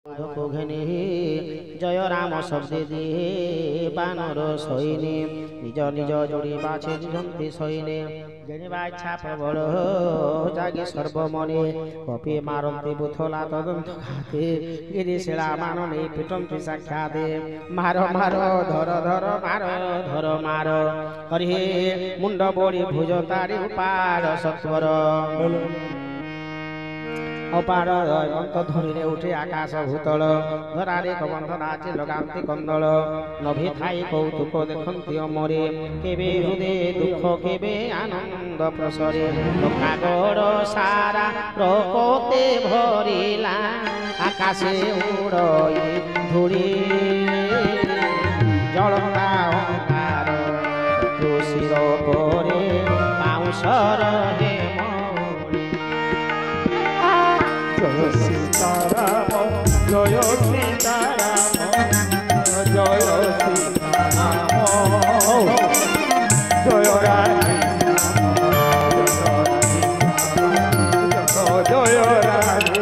ঘেনে জয় রাম শব্দে দিয়ে বানর সৈনে নিজ নিজ যোড়ি বাছে যন্ত্রী সৈনে জেনিবা ইচ্ছা প্রবল জাগে সর্বমনে কপি মারন্তি বুথলা তদন্ত খাতে গিরিশিলা মাননে পিটন্তি সাক্ষাতে মার মার ধর ধর মার ধর মার হরি মুন্ড বড়ি ভুজ তারি উপার সত্বর অপার মন্ত ধরিলে উঠে আকাশ ভূতল ধরারে কবন্ধ নাচে লগান্তি কন্দল নভি থাই কৌতুক দেখন্তি অমরে কেবে হৃদে দুঃখ কেবে আনন্দ প্রসরে লোকাগড় সারা প্রকোতে ভরিলা আকাশে উড়ই ধুড়ি জলকা অঙ্কার শির পরে পাউসর হে জয় সীতারাম জয় সীতারাম জয় সীতারাম জয় রাধে জয় রাধে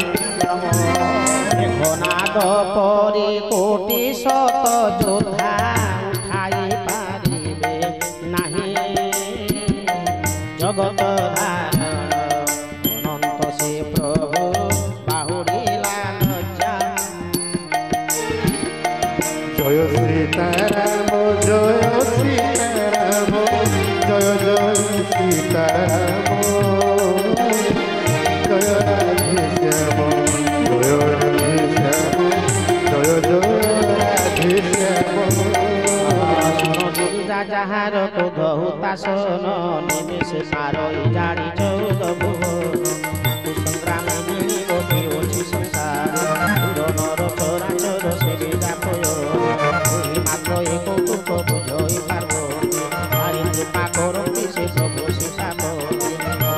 ঘনাদ পরি কোটি শত যোদ্ধা উঠাই পারিবে নাহি জগত অনন্ত সে প্রভু বাহুড়িলা লজ্জা জয় সীতারাম জয় সীতারাম জয় জয় সীতারাম জয় রাধে শ্যাম জয় রাধে শ্যাম জয় জয় রাধে শ্যাম যাহার ক্রোধ হুতাসন নিমেষে পারই জানি চৌদ ভুবন সংগ্রামে মিলিব অছি সংসার নর চরাচর সেবে যাপয় মাত্র এ কৌতুক বুঝই পার্বতী হারি কৃপা করন্তি সে প্রভু সীতাপতি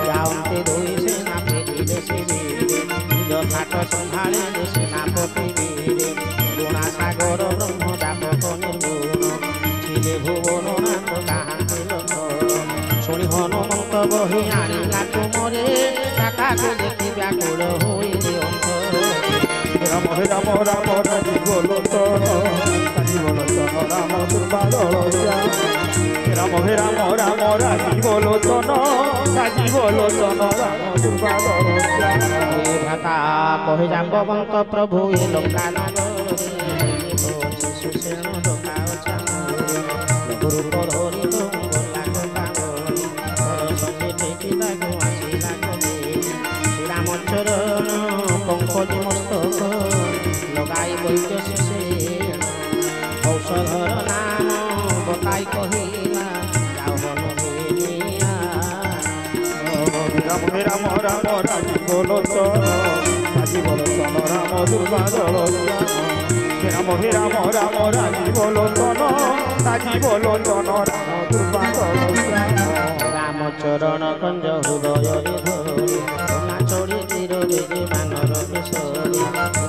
যাওন্তে দুই সেনা ফেরিলে শিবিরে নিজ ঘাট সম্ভাଳିলে সেনাপতি বীরে গুণা সাগর ব্রহ্ম যাপক নির্গুণ ছিলে ভুবন নাথ কাহান্তি লোক শুনি হনুমন্ত বহি আনিলা কুমরে কাকাকে দেখি ব্যাকুল হইলে অন্ত রাম হে রাম রাম রাজি বলো তো রাজি বলো তো রাম দুর্বাদ রাম হে রাম রাম রাজি বলো তো রাজি বলো তো রাম দুর্বাদ ভাতা কহে জাম্ববন্ত প্রভু এ লঙ্কা নগরে শিশুসেন ডোকা গুরু পরহরি শ্রীরামচরণ পঙ্কজি মস্তক লগাই বৈদ্য সুষেণ ঔষধর নাম বতাই কহিলা যাও হনুমিয়া রাম হে রাম রাম রাজি বলো তো রাজি বলো তো রাম দুর্বাদ রাম হে রাম রাম রাজি বলো তো রাজি বলো তো রাম দুর্বাদ রামচরণ কঞ্জ হৃদୟରେ ধরি নাচড়ি তীরে যে বানর কেশরী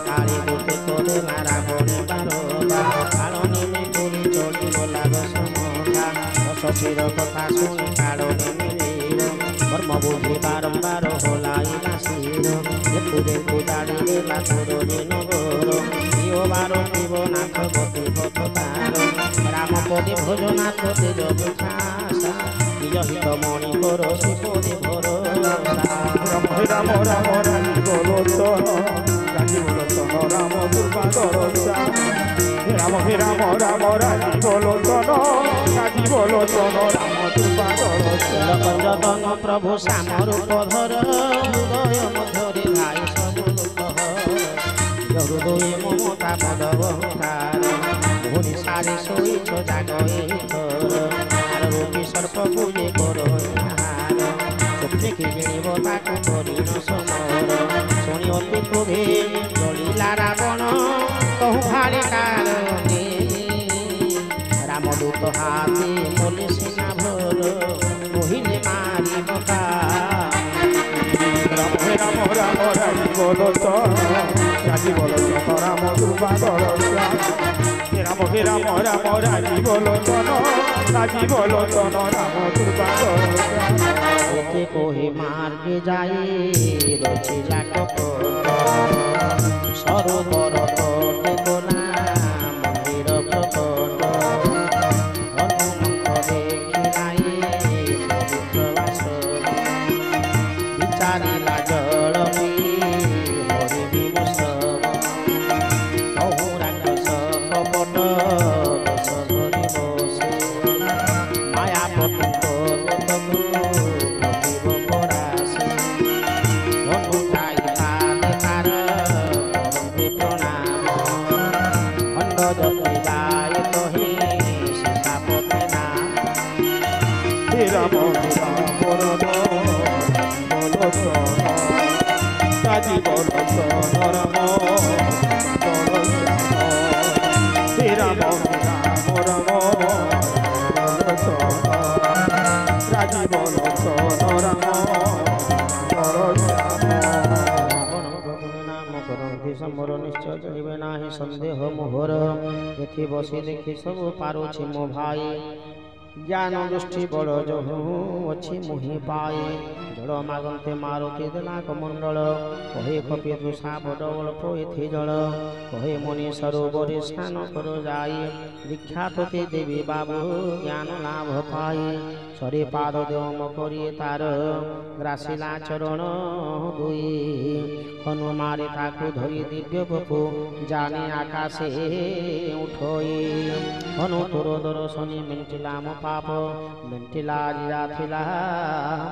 কালী দূতে করে রাবণে বারোটা কারণে পুরী চড়ি গলা দশমটা শশীর কথা শুনি কারণে মিলির ধর্ম বুঝি বারম্বার হোলাইলা শির যেতু যেতু দাড়ি দেলা তোর যে নগর প্রিয় বার শিব নাথ গতি পথ তার রামপদে ভোজনাথ তেজ বিখাসা নিজ হিত মণি কর শিবদে ভরসা রাম হে রাম রাম রাজি বলো তো রাজি বলো তো রাম দুর্বাদ রাম হে রাম রাম রাজি বলো তো রাজি বলো তো রাম দুর্বাদ কঞ্জতন প্রভু শ্যাম রূপ ধর হৃদয় মধ্যরে ধাই ସବୁ লোক হৃদয়ে মমতা পদবঙ্কার ভুনি সারি শোইছ জাগয়ে থর আর রূপী সর্প পূজে কর স্বপ্নে কি জানিব তাকু করিন সমর শুনি অতি ক্রোধে জলিলা রাবণ কহু ভারে কারণে রামদূত হাতে বলে সেনা ভর কহিলে মারিব রাম হে রাম রাম রাজি বলো তো রাজি বলো তো রাম দুর্বাদ রাম হে রাম রাম রাজি বলো তো রাজি বলো তো রাম দুর্বাদ এতে কহে মার্গে যাই রচিলা কপট সরোবর ନାହିଁ ସନ୍ଦେହ ମୋହର ଏଥି ବସି ଦେଖି ସବୁ ପାରୁଛି ମୋ ଭାଇ ଜ୍ଞାନ ଦୃଷ୍ଟି ବଡ଼ ଯହୁ ଅଛି ମୁହିଁ ପାଇ ଜଳ ମାଗନ୍ତେ ମାରୁତି ଦେଲା କମଣ୍ଡଳ କହେ କପି ତୃଷା ବଡ଼ ଅଳ୍ପ ଏଥି ଜଳ କହେ ମଣି ସରୋବରେ ସ୍ନାନ କର ଯାଇ ଦୀକ୍ଷା ତୋତେ ଦେବି ବାବୁ ଜ୍ଞାନ ଲାଭ ପାଇ ସରେ ପାଦ ଦେମ କରି ତାର ଗ୍ରାସିଲା ଚରଣ ଦୁଇ ହନୁମାରେ ତାକୁ ଧରି ଦିବ୍ୟ ବପୁ ଜାନି ଆକାଶେ ଉଠୋଇ ହନୁ ତୋର ଦର୍ଶନୀ ମେଣ୍ଟିଲା ମୋ ପାପ ମେଣ୍ଟିଲା ଜିରା ଥିଲା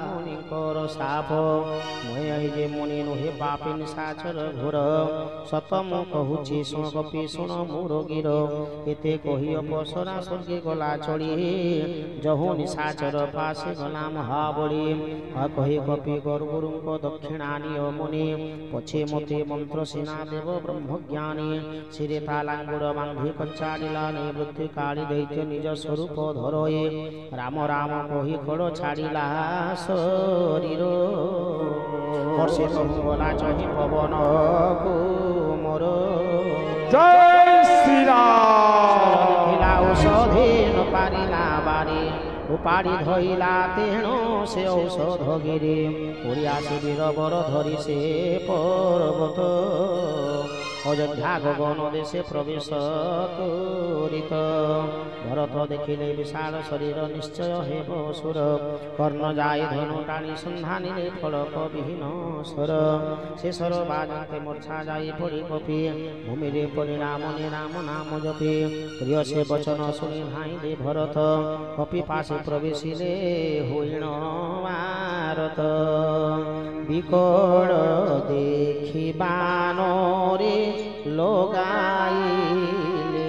ମୁନିଙ୍କର ସାପ ମୁଇଁ ଯେ ମୁନି ନୁହେଁ ପାପି ନିଶାଚର ଘୋର ସତ ମୁଁ କହୁଛି ଶୁଣ କପି ଶୁଣ ମୁଁ ରୋଗୀର ଏତେ କହି ଅପସରା ସ୍ୱର୍ଗେ ଗଲା ଚଳି ଯହୁ ନିଶାଚର ପାଶେ ଗଲା ମହାବଳି କହି କପି ଗରୁଗୁରୁଙ୍କ ଦକ୍ଷିଣା ନିୟ ମୁନି ପଛେ ମୋତେ ମନ୍ତ୍ର ସିନା ଦେବ ବ୍ରହ୍ମଜ୍ଞାନୀ ଶିରେ ତାଲାଙ୍ଗୁଡ଼ ବାନ୍ଧି କଚାଡ଼ିଲା ନିବୃତ୍ତି କାଳି ଦୈତ୍ୟ ନିଜ ସ୍ୱରୂପ ଧରୋଇ ରାମ ରାମ କହି ଖୋଳ ଛାଡ଼ିଲା ଶରୀର ବର୍ଷେ ସବୁ ଗଲା ଚହି ପବନକୁ ମୋର ଜୟ ଶ୍ରୀରାମ ଦେଖିଲା ଔଷଧେ ନ ପାରିଲା ବାରି ଉପାଡ଼ି ଧଇଲା ତେଣୁ ସେ ଔଷଧ ଗିରି ଉଡ଼ି ଆସି ବୀରବର ଧରି ସେ ପର୍ବତ অযোধ্যা গগন দেশে প্রবেশ করিত ভরত দেখিলে বিশাল শরীর নিশ্চয় হেব সুর কর্ণ যায় ধনু টাণি সন্ধানিলে ফলক বিহীন স্বর শেষর বাজন্তে মূর্ছা যাই পড়ি কপি ভূমিরে পরিণাম নিরাম নাম জপি প্রিয় সে বচন শুনি ধাইলে ভরত কপি পাশে প্রবেশিলে হইণ ভারত বিকট দেখিবানরে লোগাইলে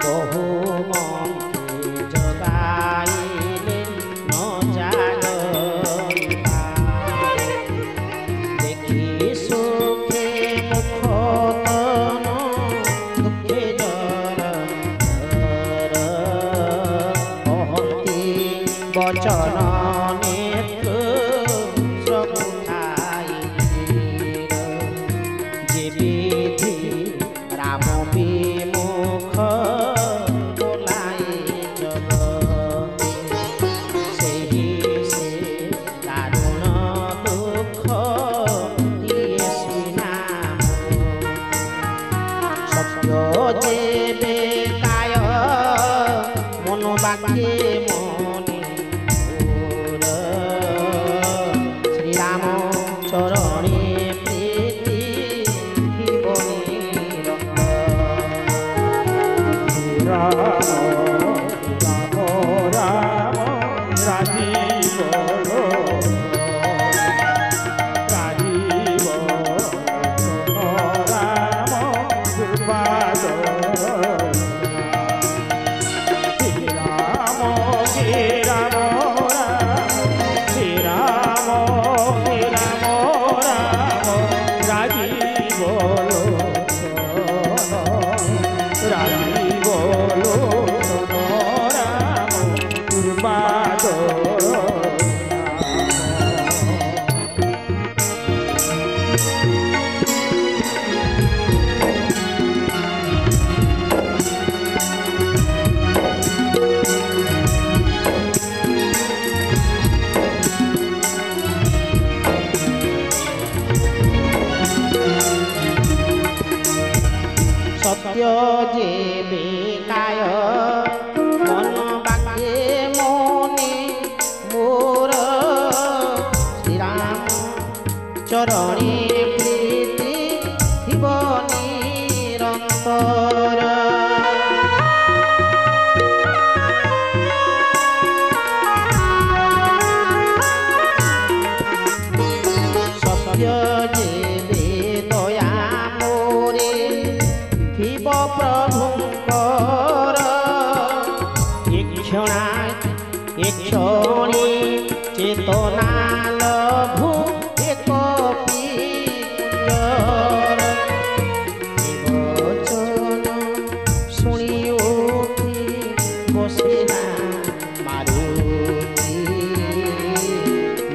বহু মন্ত্রে জগাইলে ন জাগরিবা দেখি সুখে মুখতন দুঃখে জর অহন্তি বচন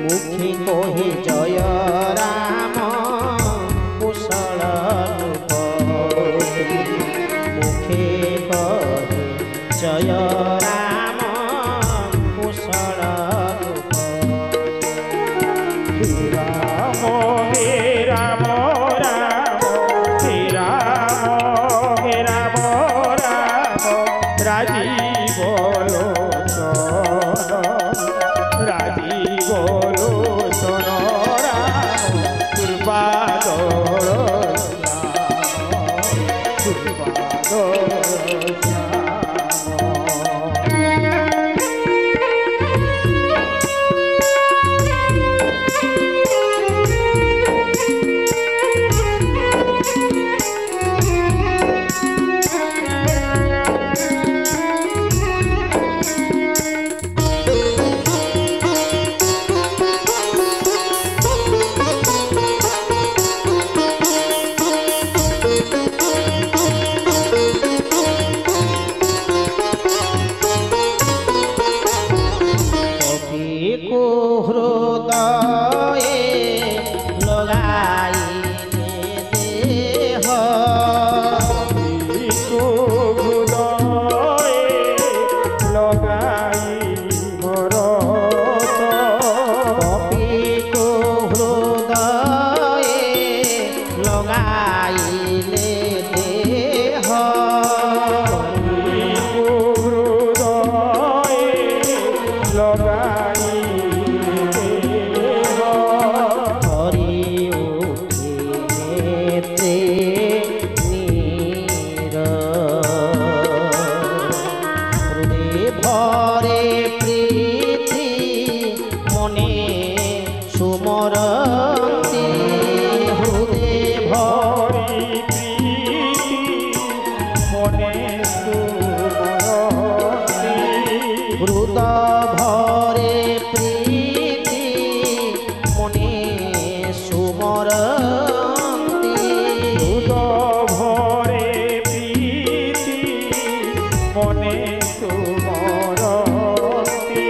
मुखी कोहि जय राम कुशल ଲଗାଇଲେ ଦେହ ହରି ଉଠେ ନୀର ହୃଦୟ ଭରେ ପ୍ରୀତି ମନେ ସୁମରନ୍ତି ହୃଦୟ ଭରେ ହୃଦ ଭରେ ପ୍ରୀତି ମନେ ସୁମରନ୍ତି ହୃଦୟ ଭରେ ପ୍ରୀତି ମନେ ସୁମରନ୍ତି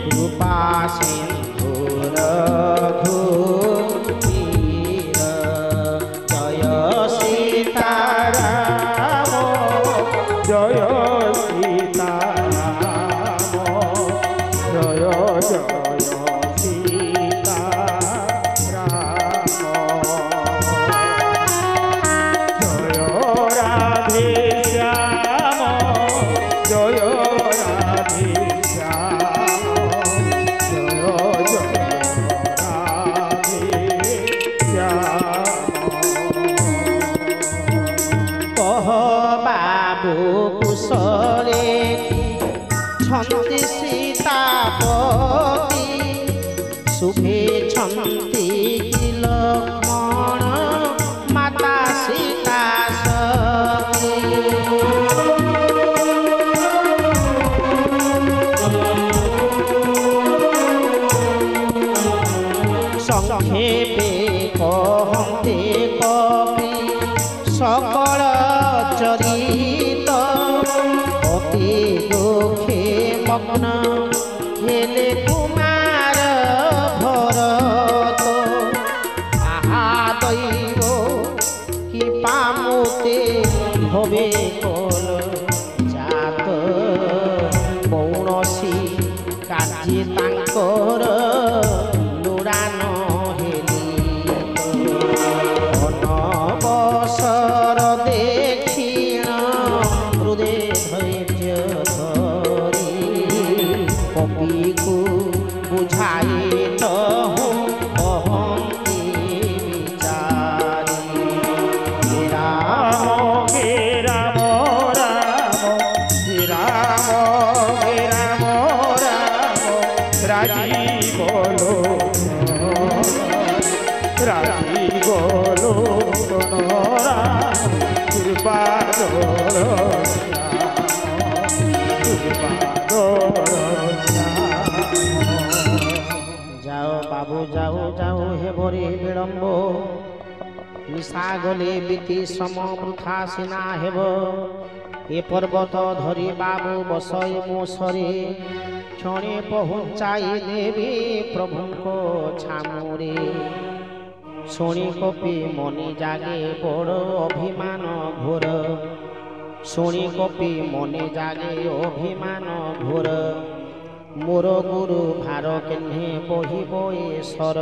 କୃପା ସିନ୍ଧୁର ଘୂର୍ଣ୍ଣିର ଜୟ ସୀତାରାମ জয় সীতারাম জয় জয় সীতারাম জয় রাধে শ্যাম জয় রাধে শ্যাম জয় জয় রাধে শ্যাম কহ বাবু কুশলে ছন্তি সীতাপতি শুভে ছন্তি লক্ষ্মণ মাতা সীতা সতী সংক্ষেপে কহন্তে কবি সকল চরিত অতি দুঃখে মগ্ন হেলে কুমার ভরত আহা দৈব কি পামুতে হবে কল জাত কৌণসি কার্যে তাঙ্কর লুড়ান হেলি অনবসর দেখিণ হৃদয় ধৈর্য ধরি কপিকু বুঝাই তহু কহন্তি বিচারি রাম হে রাম রাম হে রাম হে রাম রাম রাজি বলো কৃপা যাও বাবু যাও যাও হে ভরি বিড়ম্ব নিশা গলে বিতি শ্রম বৃথা সিনা হেব এ পর্বত ধরি বাবু বসয় ମୋ সরে ক্ষণে পহুঁচাই নেবি প্রভুঙ্ক ছামুরে শুনি কপি মনি জাগে বড় অভিমান ঘোর শুনি কপি মনে জাগে অভিমান ঘোর মোর গুরু ভার কেহ্নে বহিব এ স্বর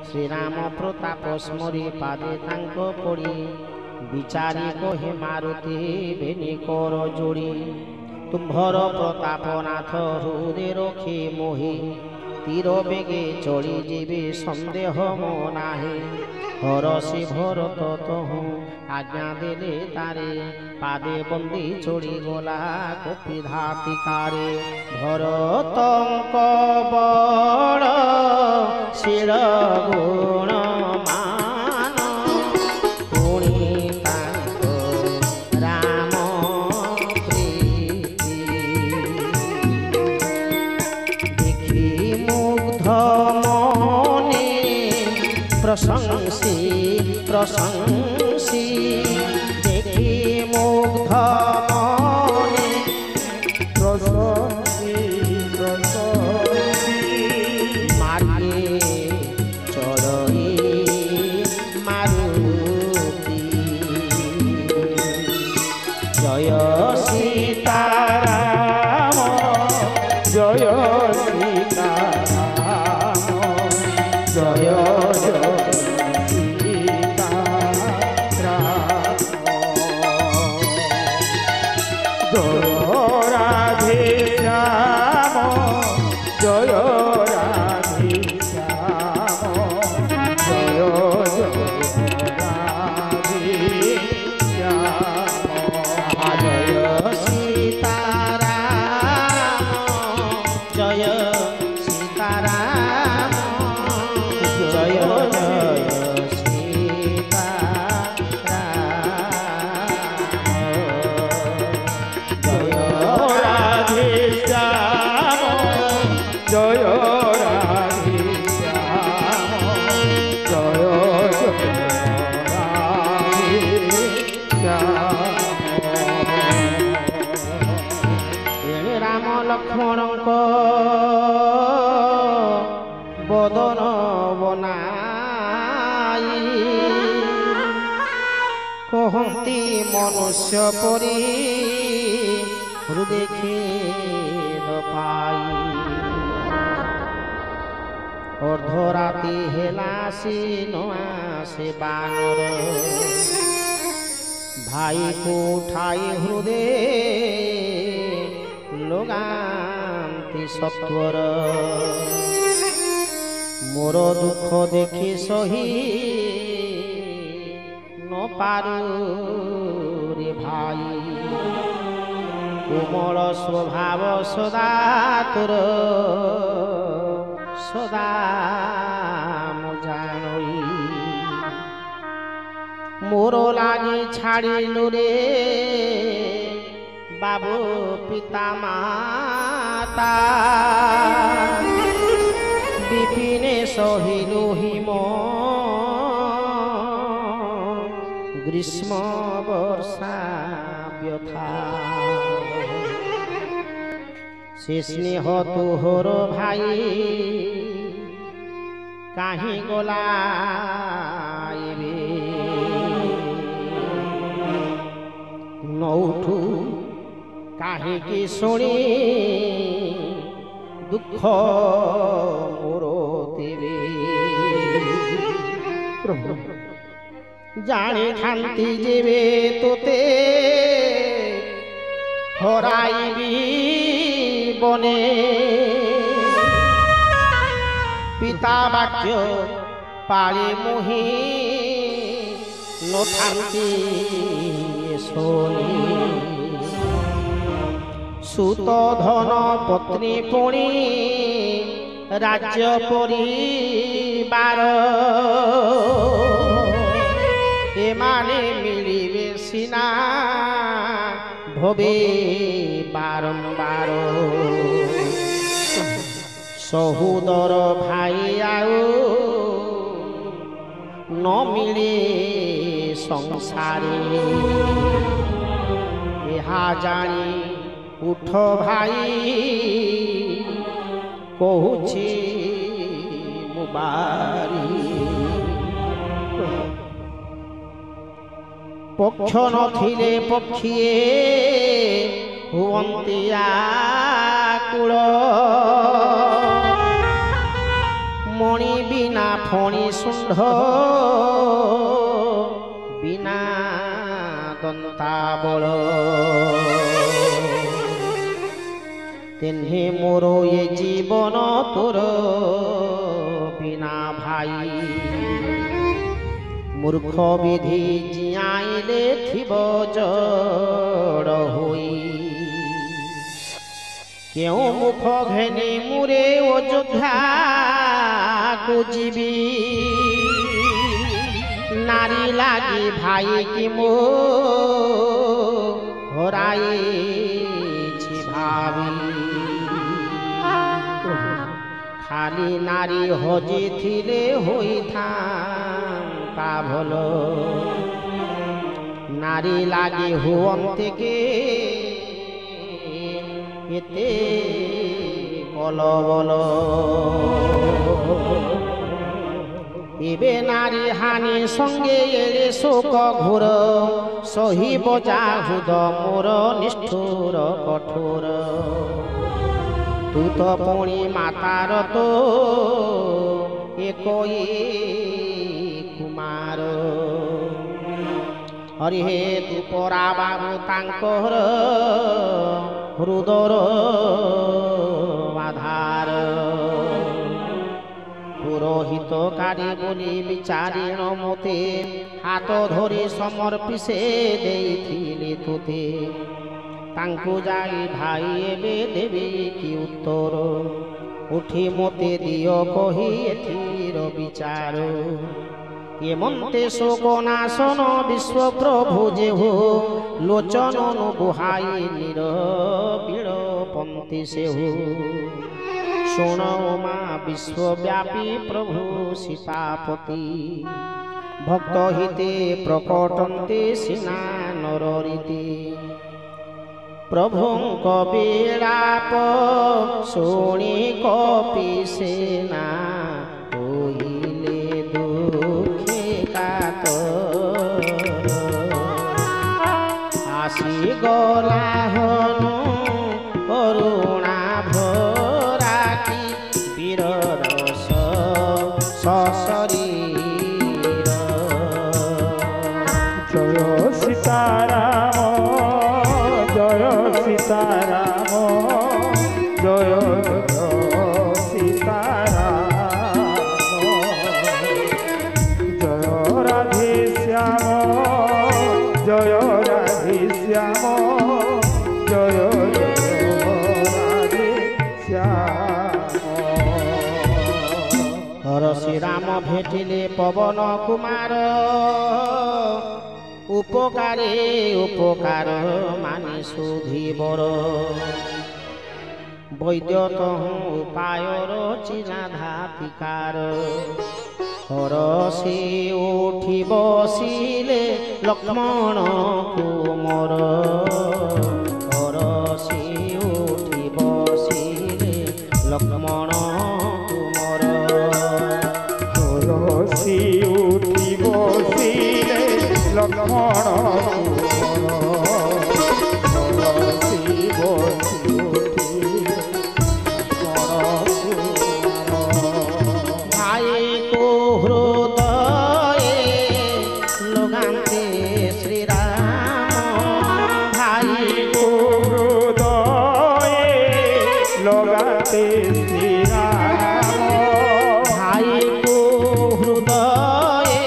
শ্রীরাম প্রতাপ স্মরি পাদে তাঙ্ক পড়ি বিচারি কহে মারুতি বেনি কর যোড়ি তুম্ভর প্রতাপ নাথ হৃদে রখি মোহি তীর বেগে চড়ি যাবে সন্দেহ মো নাহি হরসি ভরত তহু আজ্ঞা দেলে তারে পাদে বন্দি চড়ি গলা কপি ধাতিকারে ভরতঙ্ক বড় শির গুণ মান পুଣି তাଙ୍କ রাম প্রীতি দেখি মুগ্ধ মনে প্রশংসি প্রশংসি দেখি মুগ্ধ মনে প্রশংসি প্রশংসি মার্গে চড়ই कहती मनुष्य परी हृदय खेद पाई अर्धराति हेलासी नआसे बानर भाई को उठाई हृदय लगाती सत्वर मोर दुख देखी सही न पारू रे भाई कोमल स्वभाव सदा तोर सदा मु जानई मोर लागी छाड़िलु रे बाबू पिता माता विपिने सहिलु हिम ग्रीष्म वर्षा व्यथा से स्नेह तुहर भाई काहीं गला नौठू काहे की शुणी दुख मोर तेरे जानी खांती जेबे तोते हराइबी बने पिता वाक्य पाले मोही नथांती सोनी सुत धन पत्नी पुणी राज्य परिवार एमाने मिलिबे सिना भवे बारंबार सहोदर भाई आउ न मिले संसारे यहा जानी उठ भाई कहूछि मुबारी पक्ष नथिले पक्षीए हुवंती आकुल मणि बिना फणी सुंढ बिना दंताबल तेन्हे मोर ये जीवन तोर बिना भाई मूर्ख विधि जियाइले थिब जड़ होई क्यों मुख घेने मुरे अयोध्या को जीवी नारी लागी भाई की मो हराई भावी खाली नारी हजी थिले होई था का भलो नारी लागी हुवंते के एते कलबल एबे नारी हानि संगे एले शोक घोर सही बजा हुद मोर निष्ठुर कठोर तू तो पुणी मातार तो एकई कुमार हरि हे तू परा बाबू तांकर हृदर आधार पुरोहितकारी बोली विचारिण मते हाथ धरी समर्पिसे देइथिले तुते तांकु जाई भाई एबे देबे कि उत्तर उठी मते दियो कही एथिर विचार ये मन्ते शोकनाशन विश्व प्रभु जे हो लोचन गुहाई निरबिड़ पंथी से हो शुण उमा विश्वव्यापी प्रभु सीतापति भक्त हिते प्रकटन्ते सिना नररीति प्रभुंक विलाप शुणी कपि सेना होइले दुखे कातर গলা হনু করুণা ভরা কি বীর রস সশরীর জয় সীতারাম জয় সীতারাম জয় সীতারাম জয় রাধে শ্যাম জয় রাধে শ্যাম জয় রাধে শ্যাম হর শ্রীরাম ভেটিলে পবন কুমার উপকারে উপকার মানি সুধিবর বৈদ্য তহু উপায়র চিরাধা পিকার হরসি উঠি বসিলে লক্ষ্মণ কুমর হরসি উঠি বসিলে লক্ষ্মণ কুমর তুলসী উঠি বসিলে লক্ষ্মণ তুলসী বসি উঠি ভাই কো হৃদয়ে লোগান্তে শ্রীরাম ভাই কো হৃদয়ে লগাতে শ্রীরাম ভাই কো হৃদয়ে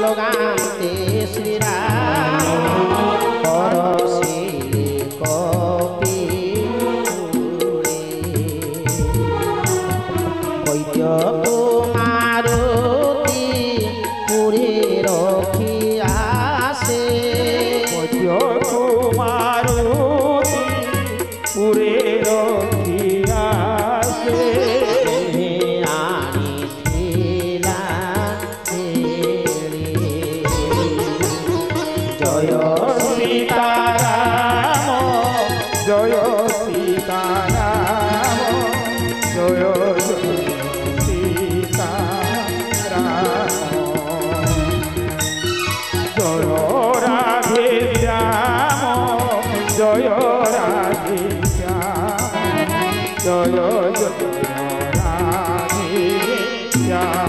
লোগান্তে শ্রীরাম পরশিলে কপিলে বৈদ্য কুমারতি পুরে রখি আসে বৈদ্য কুমারতি পুরে রখিয়াছে আনিছিলা ছেড়ে। জয় সীতারাম জয় সীতারাম জয় সীতারাম জয় রাধে শ্যাম জয় রাধে শ্যাম জয় জয় রাধে শ্যাম